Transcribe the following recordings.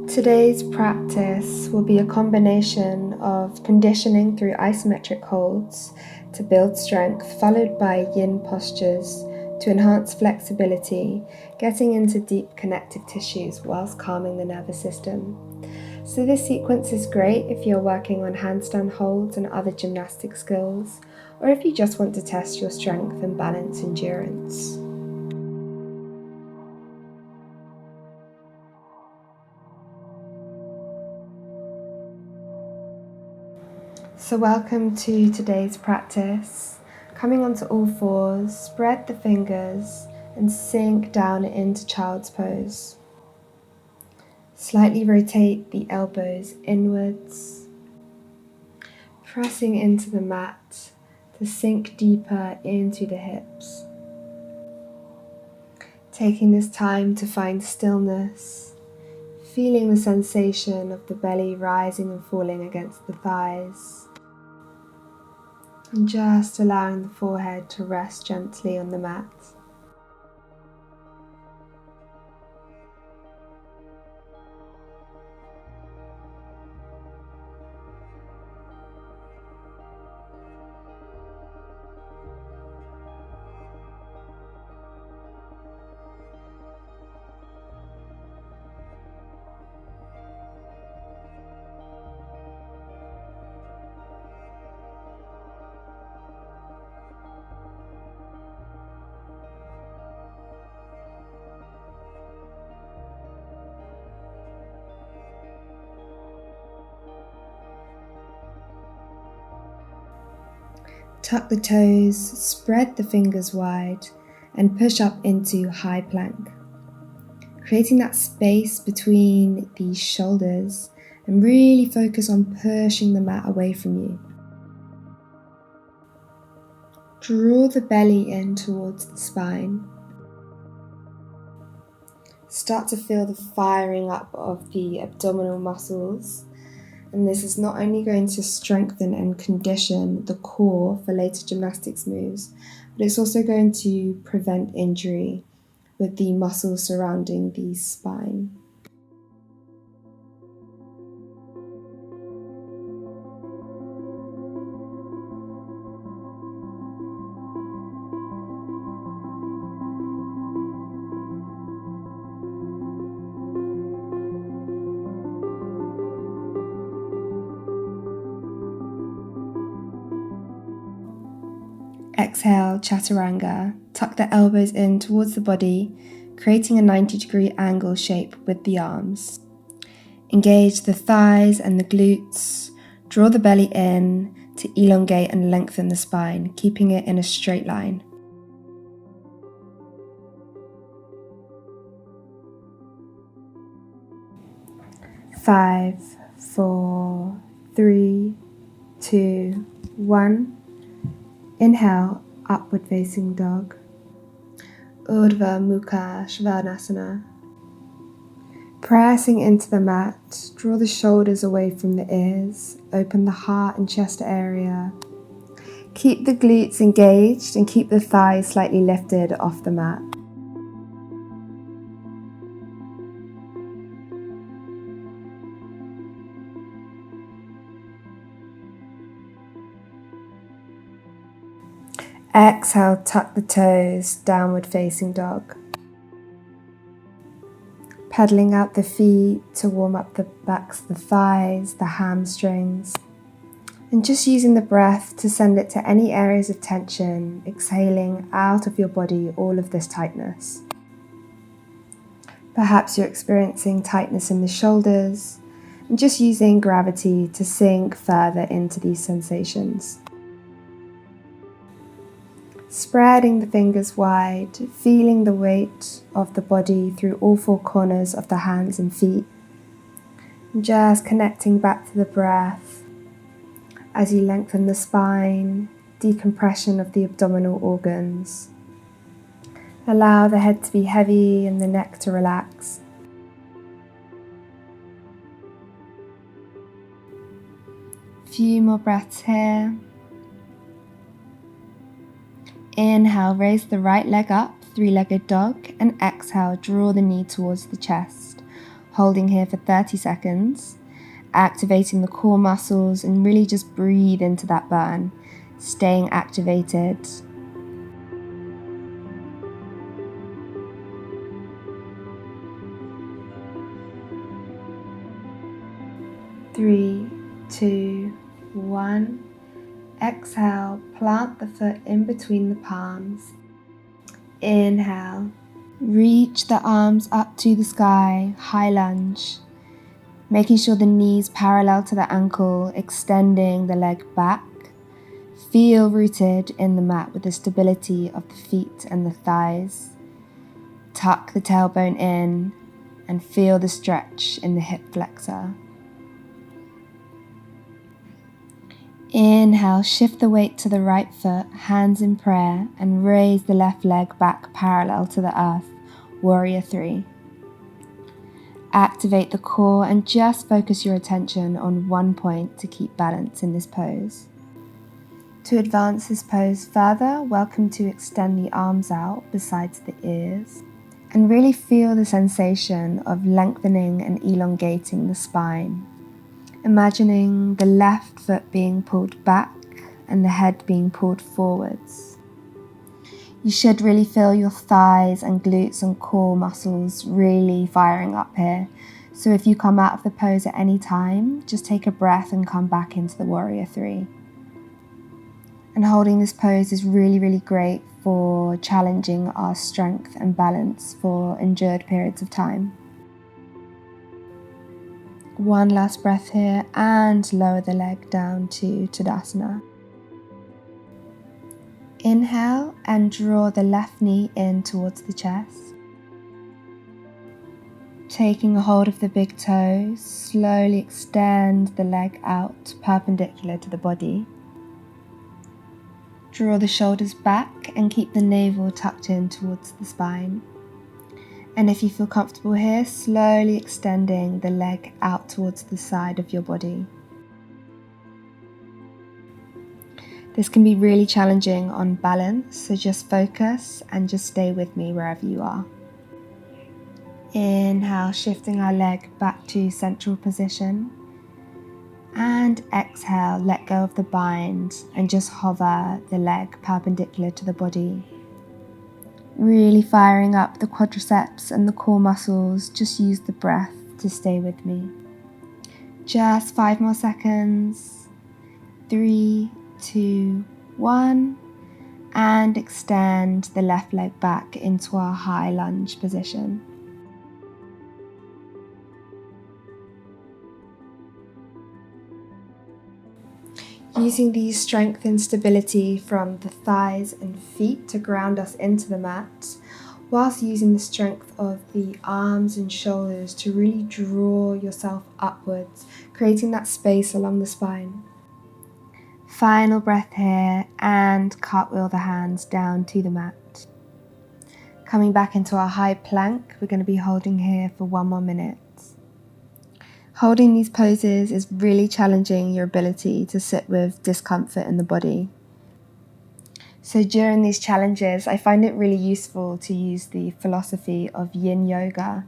Today's practice will be a combination of conditioning through isometric holds to build strength, followed by yin postures to enhance flexibility, getting into deep connective tissues whilst calming the nervous system. So this sequence is great if you're working on handstand holds and other gymnastic skills, or if you just want to test your strength and balance endurance. So welcome to today's practice. Coming onto all fours, spread the fingers and sink down into child's pose. Slightly rotate the elbows inwards, pressing into the mat to sink deeper into the hips. Taking this time to find stillness, feeling the sensation of the belly rising and falling against the thighs. And just allowing the forehead to rest gently on the mat. Tuck the toes, spread the fingers wide, and push up into high plank. Creating that space between the shoulders and really focus on pushing the mat away from you. Draw the belly in towards the spine. Start to feel the firing up of the abdominal muscles. And this is not only going to strengthen and condition the core for later gymnastics moves, but it's also going to prevent injury with the muscles surrounding the spine. Exhale, chaturanga. Tuck the elbows in towards the body, creating a 90-degree angle shape with the arms. Engage the thighs and the glutes. Draw the belly in to elongate and lengthen the spine, keeping it in a straight line. Five, 4, 3, 2, 1. Inhale, upward facing dog. Urdhva Mukha Svanasana. Pressing into the mat, draw the shoulders away from the ears, open the heart and chest area. Keep the glutes engaged and keep the thighs slightly lifted off the mat. Exhale, tuck the toes, downward facing dog. Pedaling out the feet to warm up the backs of the thighs, the hamstrings. And just using the breath to send it to any areas of tension, exhaling out of your body all of this tightness. Perhaps you're experiencing tightness in the shoulders, and just using gravity to sink further into these sensations. Spreading the fingers wide, feeling the weight of the body through all four corners of the hands and feet. And just connecting back to the breath as you lengthen the spine, decompression of the abdominal organs. Allow the head to be heavy and the neck to relax. Few more breaths here. Inhale, raise the right leg up, three-legged dog, and exhale, draw the knee towards the chest. holding here for 30 seconds, activating the core muscles and really just breathe into that burn, staying activated. 3, 2, 1. Exhale, plant the foot in between the palms. Inhale, reach the arms up to the sky, high lunge. Making sure the knees parallel to the ankle, extending the leg back. Feel rooted in the mat with the stability of the feet and the thighs. Tuck the tailbone in and feel the stretch in the hip flexor. Inhale, shift the weight to the right foot, hands in prayer, and raise the left leg back parallel to the earth, warrior 3. Activate the core and just focus your attention on one point to keep balance in this pose. To advance this pose further, welcome to extend the arms out besides the ears and really feel the sensation of lengthening and elongating the spine. Imagining the left foot being pulled back and the head being pulled forwards. You should really feel your thighs and glutes and core muscles really firing up here. So if you come out of the pose at any time, just take a breath and come back into the warrior 3. And holding this pose is really, really great for challenging our strength and balance for endured periods of time. One last breath here and lower the leg down to Tadasana. Inhale and draw the left knee in towards the chest. Taking a hold of the big toe, slowly extend the leg out perpendicular to the body. Draw the shoulders back and keep the navel tucked in towards the spine. And if you feel comfortable here, slowly extending the leg out towards the side of your body. This can be really challenging on balance, so just focus and just stay with me wherever you are. Inhale, shifting our leg back to central position. And exhale, let go of the bind and just hover the leg perpendicular to the body. Really firing up the quadriceps and the core muscles. Just use the breath to stay with me. Just 5 more seconds. 3, 2, 1. And extend the left leg back into our high lunge position. Using the strength and stability from the thighs and feet to ground us into the mat, whilst using the strength of the arms and shoulders to really draw yourself upwards, creating that space along the spine. Final breath here and cartwheel the hands down to the mat. Coming back into our high plank, we're going to be holding here for 1 more minute. Holding these poses is really challenging your ability to sit with discomfort in the body. So during these challenges, I find it really useful to use the philosophy of Yin Yoga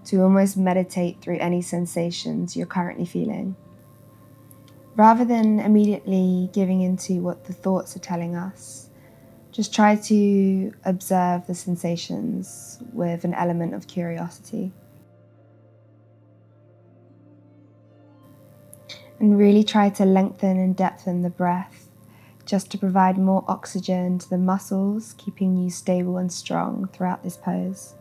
to almost meditate through any sensations you're currently feeling. Rather than immediately giving into what the thoughts are telling us, just try to observe the sensations with an element of curiosity. And really try to lengthen and depthen the breath, just to provide more oxygen to the muscles, keeping you stable and strong throughout this pose.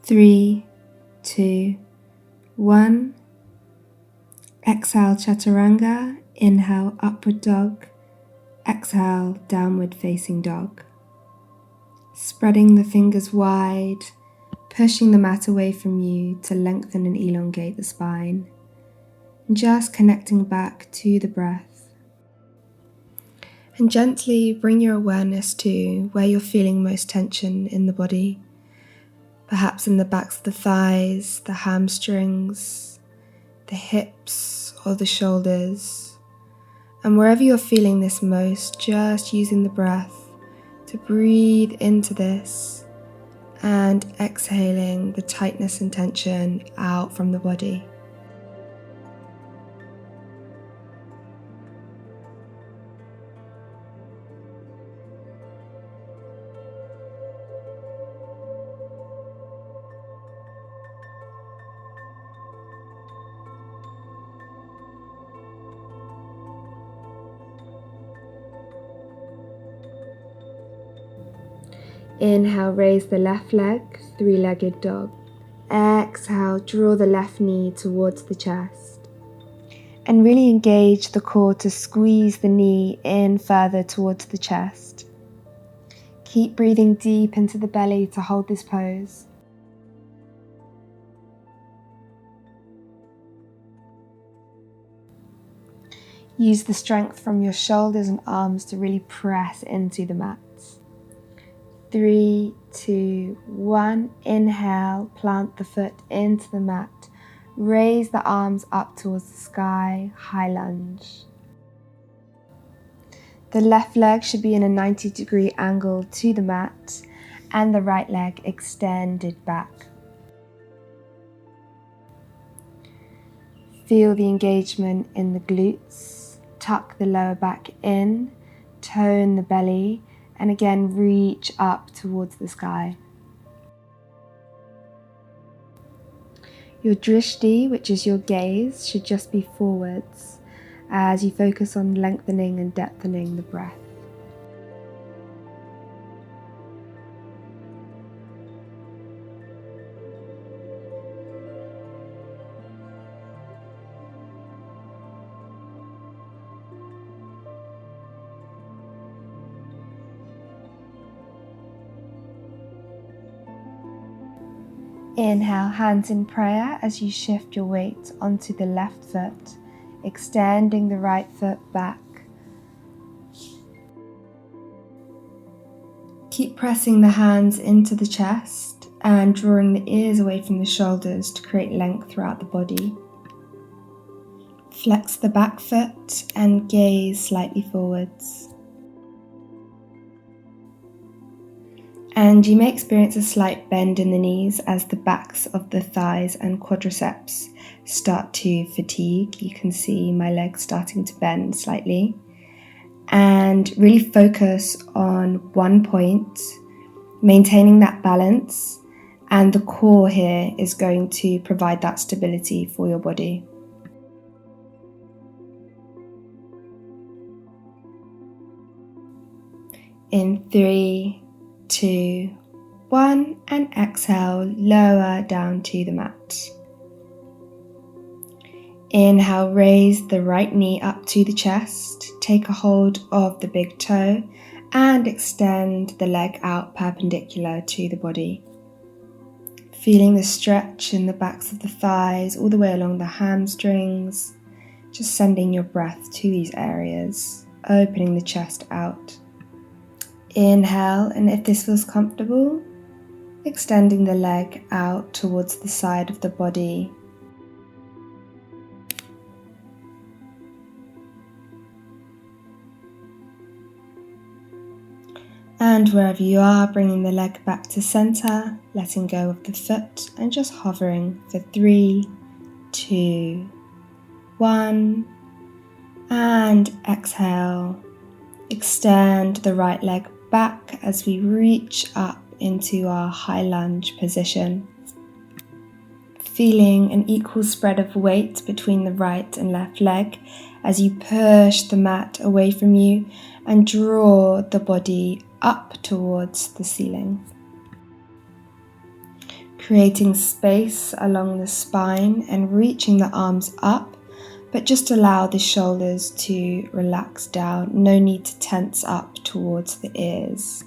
Three, 2, 1. Exhale, chaturanga. Inhale, upward dog. Exhale, downward facing dog. Spreading the fingers wide, pushing the mat away from you to lengthen and elongate the spine. And just connecting back to the breath. And gently bring your awareness to where you're feeling most tension in the body. Perhaps in the backs of the thighs, the hamstrings, the hips or the shoulders. And wherever you're feeling this most, just using the breath to breathe into this and exhaling the tightness and tension out from the body. Inhale, raise the left leg, three-legged dog. Exhale, draw the left knee towards the chest. And really engage the core to squeeze the knee in further towards the chest. Keep breathing deep into the belly to hold this pose. Use the strength from your shoulders and arms to really press into the mat. 3, 2, 1. Inhale, plant the foot into the mat. Raise the arms up towards the sky, high lunge. The left leg should be in a 90-degree angle to the mat and the right leg extended back. Feel the engagement in the glutes. Tuck the lower back in, tone the belly, and again reach up towards the sky. Your drishti, which is your gaze, should just be forwards as you focus on lengthening and depthening the breath. Inhale, hands in prayer as you shift your weight onto the left foot, extending the right foot back. Keep pressing the hands into the chest and drawing the ears away from the shoulders to create length throughout the body. Flex the back foot and gaze slightly forwards. And you may experience a slight bend in the knees as the backs of the thighs and quadriceps start to fatigue. You can see my legs starting to bend slightly. And really focus on one point, maintaining that balance, and the core here is going to provide that stability for your body. In 3, 2, 1, and exhale, lower down to the mat. Inhale, raise the right knee up to the chest, take a hold of the big toe and extend the leg out perpendicular to the body. Feeling the stretch in the backs of the thighs all the way along the hamstrings, just sending your breath to these areas, opening the chest out. Inhale, and if this feels comfortable, extending the leg out towards the side of the body. And wherever you are, bringing the leg back to center, letting go of the foot and just hovering for 3, 2, 1, and exhale. Extend the right leg back as we reach up into our high lunge position. Feeling an equal spread of weight between the right and left leg as you push the mat away from you and draw the body up towards the ceiling. Creating space along the spine and reaching the arms up, but just allow the shoulders to relax down. No need to tense up towards the ears.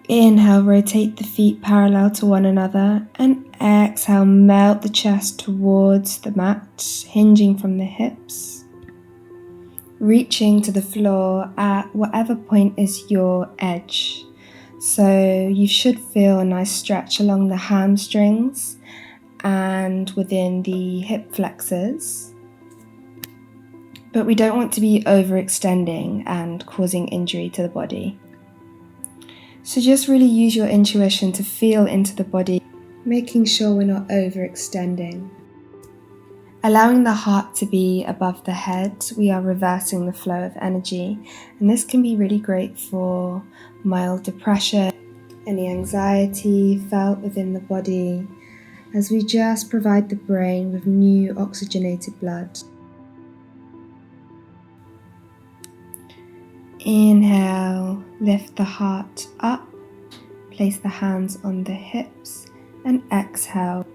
Inhale, rotate the feet parallel to one another, and exhale, melt the chest towards the mat, hinging from the hips. Reaching to the floor at whatever point is your edge. So you should feel a nice stretch along the hamstrings and within the hip flexors. But we don't want to be overextending and causing injury to the body. So just really use your intuition to feel into the body, making sure we're not overextending. Allowing the heart to be above the head, we are reversing the flow of energy, and this can be really great for mild depression, any anxiety felt within the body, as we just provide the brain with new oxygenated blood. Inhale, lift the heart up, place the hands on the hips, and exhale.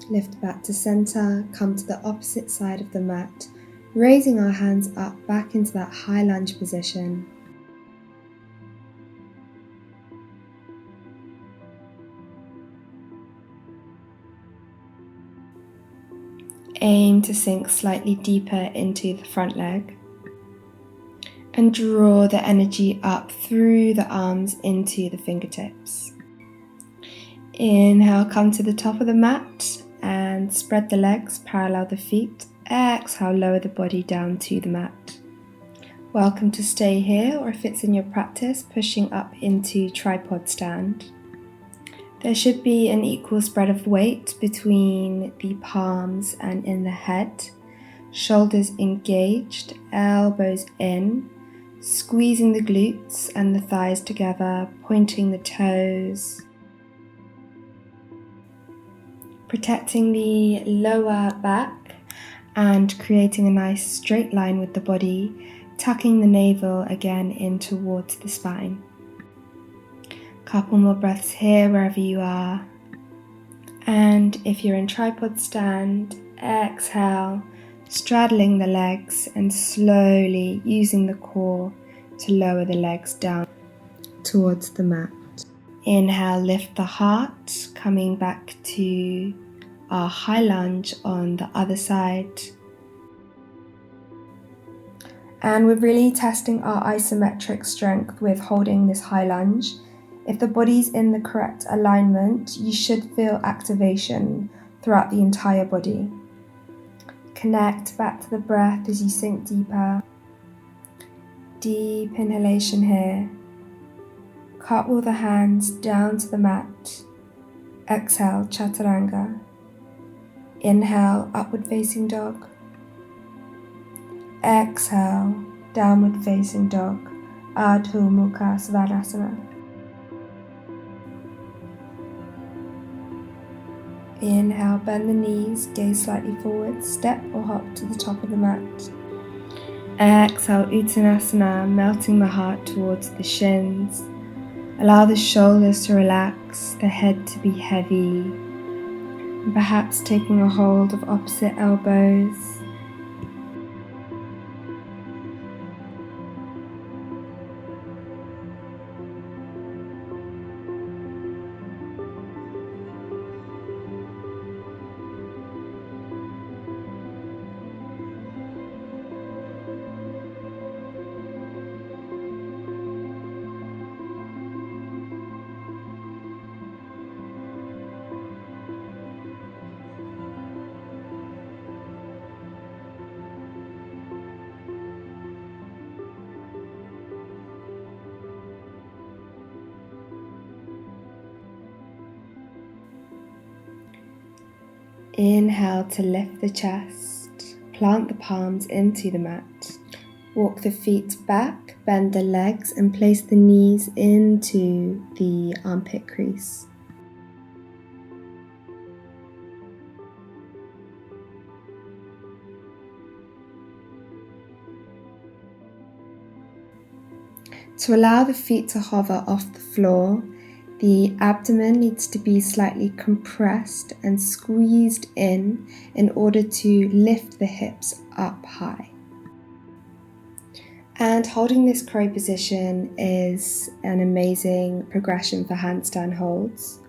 Lift back to center, come to the opposite side of the mat, raising our hands up back into that high lunge position. Aim to sink slightly deeper into the front leg and draw the energy up through the arms into the fingertips. Inhale, come to the top of the mat and spread the legs, parallel the feet. Exhale, lower the body down to the mat. Welcome to stay here, or if it's in your practice, pushing up into tripod stand. There should be an equal spread of weight between the palms and in the head. Shoulders engaged, elbows in, squeezing the glutes and the thighs together, pointing the toes. Protecting the lower back and creating a nice straight line with the body, tucking the navel again in towards the spine. Couple more breaths here wherever you are. And if you're in tripod stand, exhale, straddling the legs and slowly using the core to lower the legs down towards the mat. Inhale, lift the heart, coming back to our high lunge on the other side. And we're really testing our isometric strength with holding this high lunge. If the body's in the correct alignment, you should feel activation throughout the entire body. Connect back to the breath as you sink deeper. Deep inhalation here. Cartwheel the hands down to the mat. Exhale, chaturanga. Inhale, upward facing dog. Exhale, downward facing dog, Adho Mukha Svanasana. Inhale, bend the knees, gaze slightly forward, step or hop to the top of the mat. Exhale, Uttanasana, melting the heart towards the shins. Allow the shoulders to relax, the head to be heavy, and perhaps taking a hold of opposite elbows. Inhale to lift the chest, plant the palms into the mat. Walk the feet back, bend the legs and place the knees into the armpit crease. To allow the feet to hover off the floor, the abdomen needs to be slightly compressed and squeezed in order to lift the hips up high. And holding this crow position is an amazing progression for handstand holds.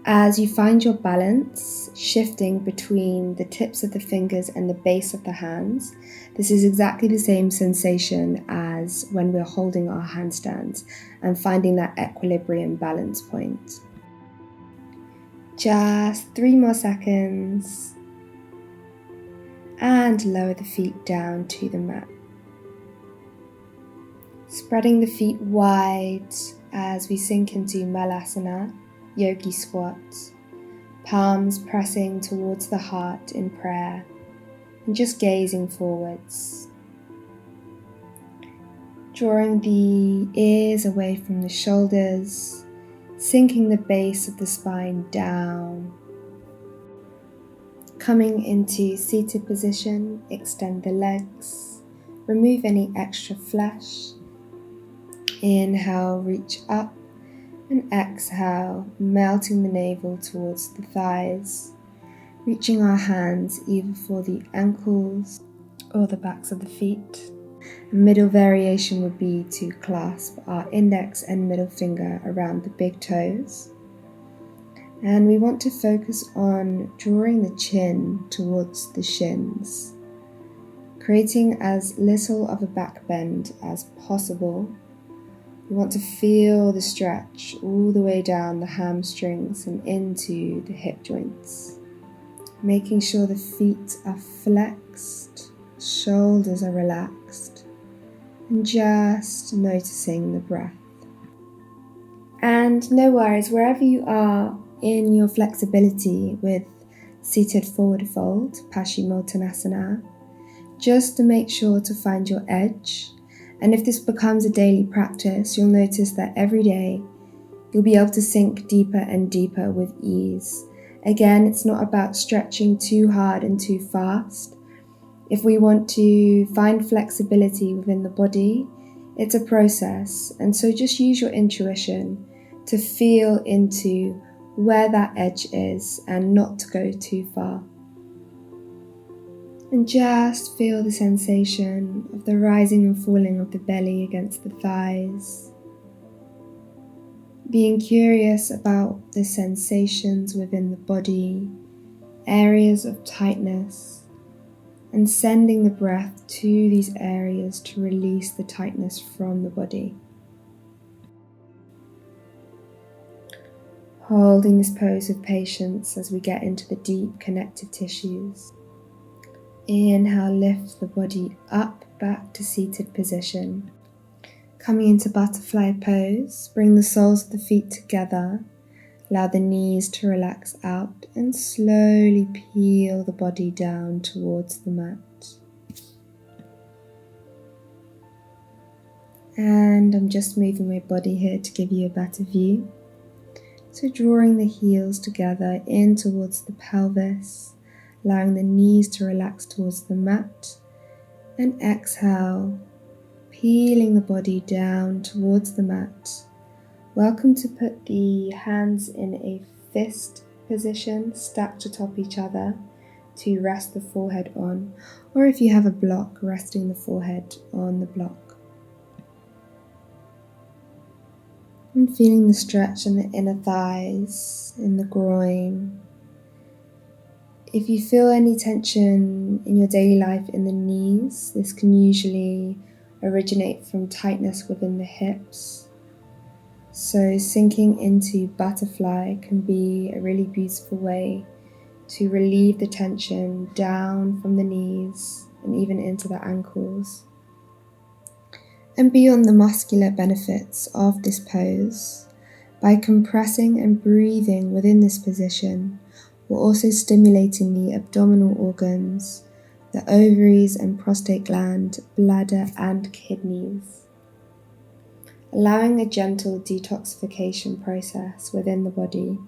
As you find your balance shifting between the tips of the fingers and the base of the hands, this is exactly the same sensation as when we're holding our handstands and finding that equilibrium balance point. Just 3 more seconds. And lower the feet down to the mat. Spreading the feet wide as we sink into Malasana, yogi squat. Palms pressing towards the heart in prayer and just gazing forwards. Drawing the ears away from the shoulders, sinking the base of the spine down. Coming into seated position, extend the legs, remove any extra flesh. Inhale, reach up, and exhale, melting the navel towards the thighs, reaching our hands either for the ankles or the backs of the feet. A middle variation would be to clasp our index and middle finger around the big toes. And we want to focus on drawing the chin towards the shins, creating as little of a back bend as possible. We want to feel the stretch all the way down the hamstrings and into the hip joints, making sure the feet are flexed, shoulders are relaxed, and just noticing the breath. And no worries, wherever you are in your flexibility with seated forward fold, Paschimottanasana, just to make sure to find your edge. And if this becomes a daily practice, you'll notice that every day you'll be able to sink deeper and deeper with ease. Again, it's not about stretching too hard and too fast. If we want to find flexibility within the body, it's a process. And so just use your intuition to feel into where that edge is and not to go too far. And just feel the sensation of the rising and falling of the belly against the thighs. Being curious about the sensations within the body, areas of tightness, and sending the breath to these areas to release the tightness from the body. Holding this pose with patience as we get into the deep connective tissues. Inhale, lift the body up, back to seated position. Coming into butterfly pose, bring the soles of the feet together. Allow the knees to relax out and slowly peel the body down towards the mat. And I'm just moving my body here to give you a better view. So drawing the heels together in towards the pelvis, allowing the knees to relax towards the mat, and exhale, peeling the body down towards the mat. Welcome to put the hands in a fist position, stacked atop each other to rest the forehead on, or if you have a block, resting the forehead on the block. And feeling the stretch in the inner thighs, in the groin. If you feel any tension in your daily life in the knees, this can usually originate from tightness within the hips. So sinking into butterfly can be a really beautiful way to relieve the tension down from the knees and even into the ankles. And beyond the muscular benefits of this pose, by compressing and breathing within this position, we're also stimulating the abdominal organs, the ovaries and prostate gland, bladder and kidneys, allowing a gentle detoxification process within the body.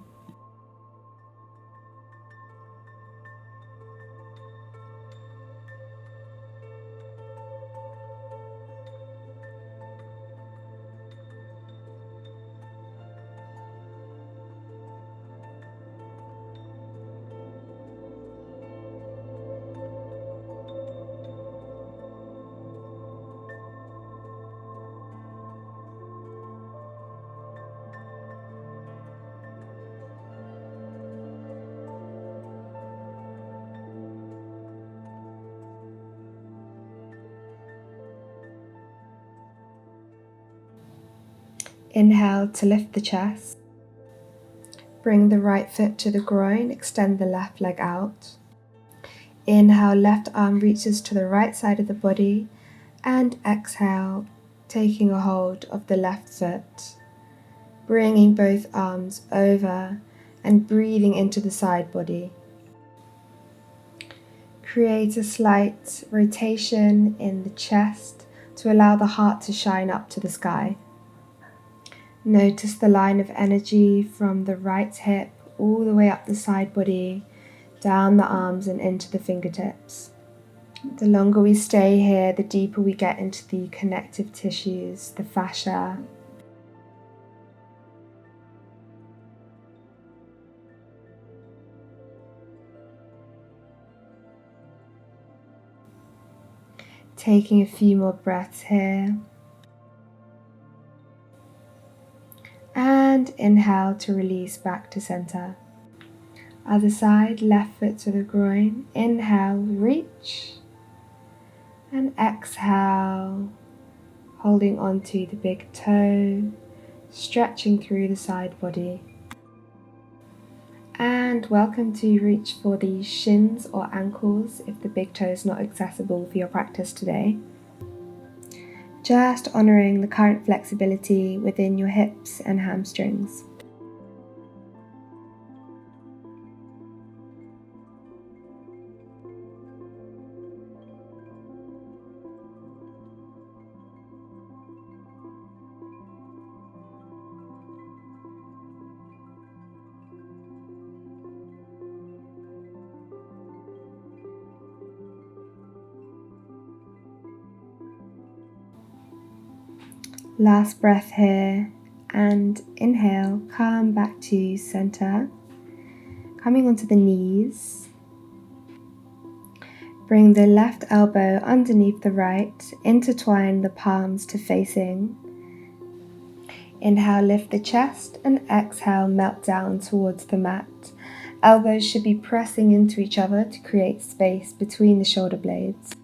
Inhale to lift the chest. Bring the right foot to the groin, extend the left leg out. Inhale, left arm reaches to the right side of the body, and exhale, taking a hold of the left foot. Bringing both arms over and breathing into the side body. Create a slight rotation in the chest to allow the heart to shine up to the sky. Notice the line of energy from the right hip all the way up the side body, down the arms and into the fingertips. The longer we stay here, the deeper we get into the connective tissues, the fascia. Taking a few more breaths here. And inhale to release back to center. Other side, left foot to the groin. Inhale, reach. And exhale, holding onto the big toe, stretching through the side body. And welcome to reach for the shins or ankles if the big toe is not accessible for your practice today. Just honoring the current flexibility within your hips and hamstrings. Last breath here, and inhale, come back to center, coming onto the knees. Bring the left elbow underneath the right, intertwine the palms to facing. Inhale, lift the chest, and exhale, melt down towards the mat. Elbows should be pressing into each other to create space between the shoulder blades.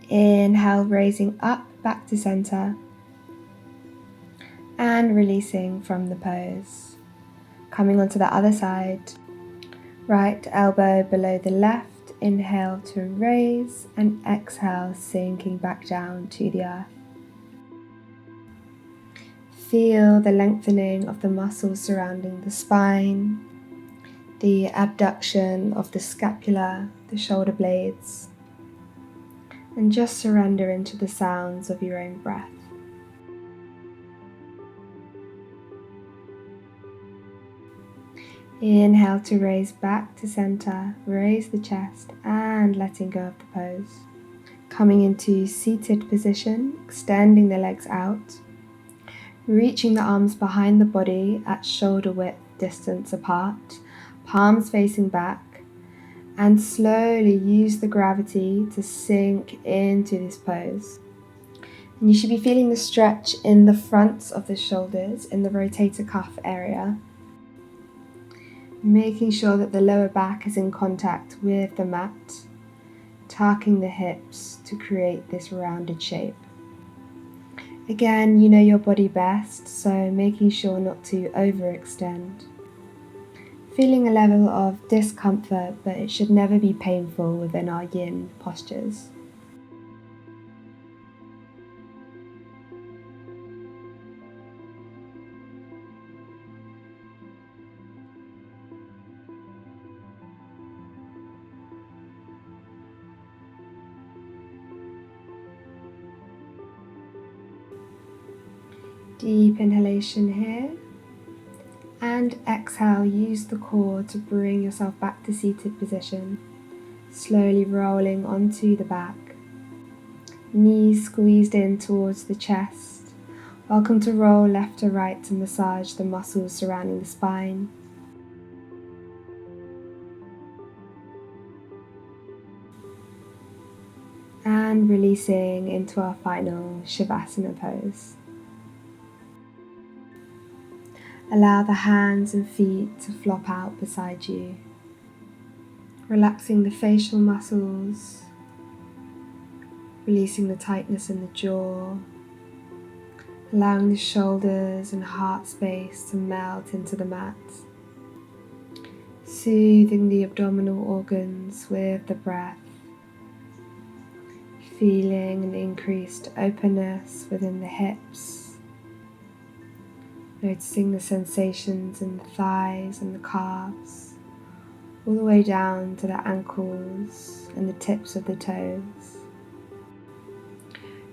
Inhale, raising up back to center and releasing from the pose. Coming onto the other side, right elbow below the left, inhale to raise and exhale, sinking back down to the earth. Feel the lengthening of the muscles surrounding the spine, the abduction of the scapula, the shoulder blades, and just surrender into the sounds of your own breath. Inhale to raise back to center, raise the chest and letting go of the pose. Coming into seated position, extending the legs out, reaching the arms behind the body at shoulder width distance apart, palms facing back, and slowly use the gravity to sink into this pose. And you should be feeling the stretch in the fronts of the shoulders, in the rotator cuff area. Making sure that the lower back is in contact with the mat, tucking the hips to create this rounded shape. Again, you know your body best, so making sure not to overextend. Feeling a level of discomfort, but it should never be painful within our yin postures. Deep inhalation here, and exhale, use the core to bring yourself back to seated position, slowly rolling onto the back, knees squeezed in towards the chest. Welcome to roll left to right to massage the muscles surrounding the spine. and releasing into our final Shavasana pose. Allow the hands and feet to flop out beside you, relaxing the facial muscles, releasing the tightness in the jaw, allowing the shoulders and heart space to melt into the mat, soothing the abdominal organs with the breath, feeling an increased openness within the hips, noticing the sensations in the thighs and the calves, all the way down to the ankles and the tips of the toes.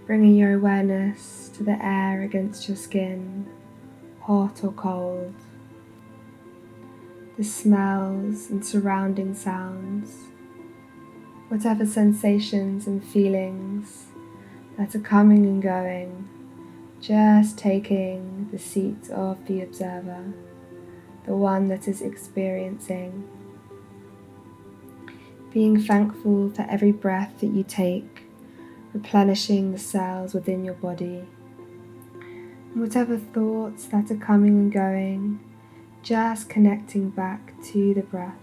Bringing your awareness to the air against your skin, hot or cold, the smells and surrounding sounds, whatever sensations and feelings that are coming and going, just taking the seat of the observer, the one that is experiencing, being thankful for every breath that you take, replenishing the cells within your body, and whatever thoughts that are coming and going, just connecting back to the breath.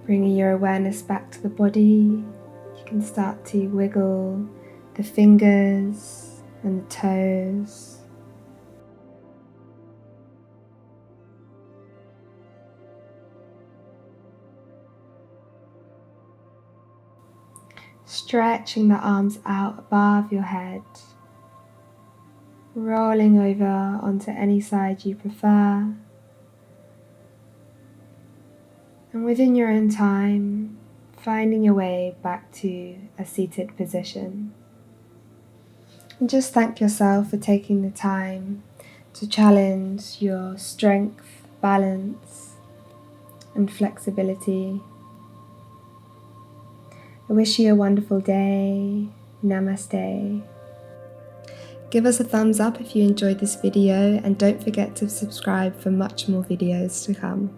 Bringing your awareness back to the body, you can start to wiggle the fingers and the toes. Stretching the arms out above your head, rolling over onto any side you prefer. And within your own time, finding your way back to a seated position. And just thank yourself for taking the time to challenge your strength, balance, and flexibility. I wish you a wonderful day. Namaste. Give us a thumbs up if you enjoyed this video, and don't forget to subscribe for much more videos to come.